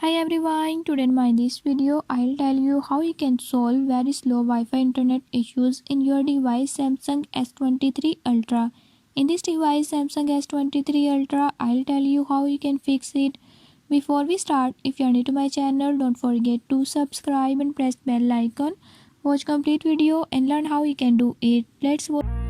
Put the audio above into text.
Hi everyone, today in this video I'll tell you how you can solve very slow Wi-Fi internet issues in your device Samsung S23 Ultra. In this device Samsung S23 Ultra, I'll tell you how you can fix it. Before we start, if you are new to my channel, don't forget to subscribe and press bell icon. Watch complete video and learn how you can do it. Let's watch.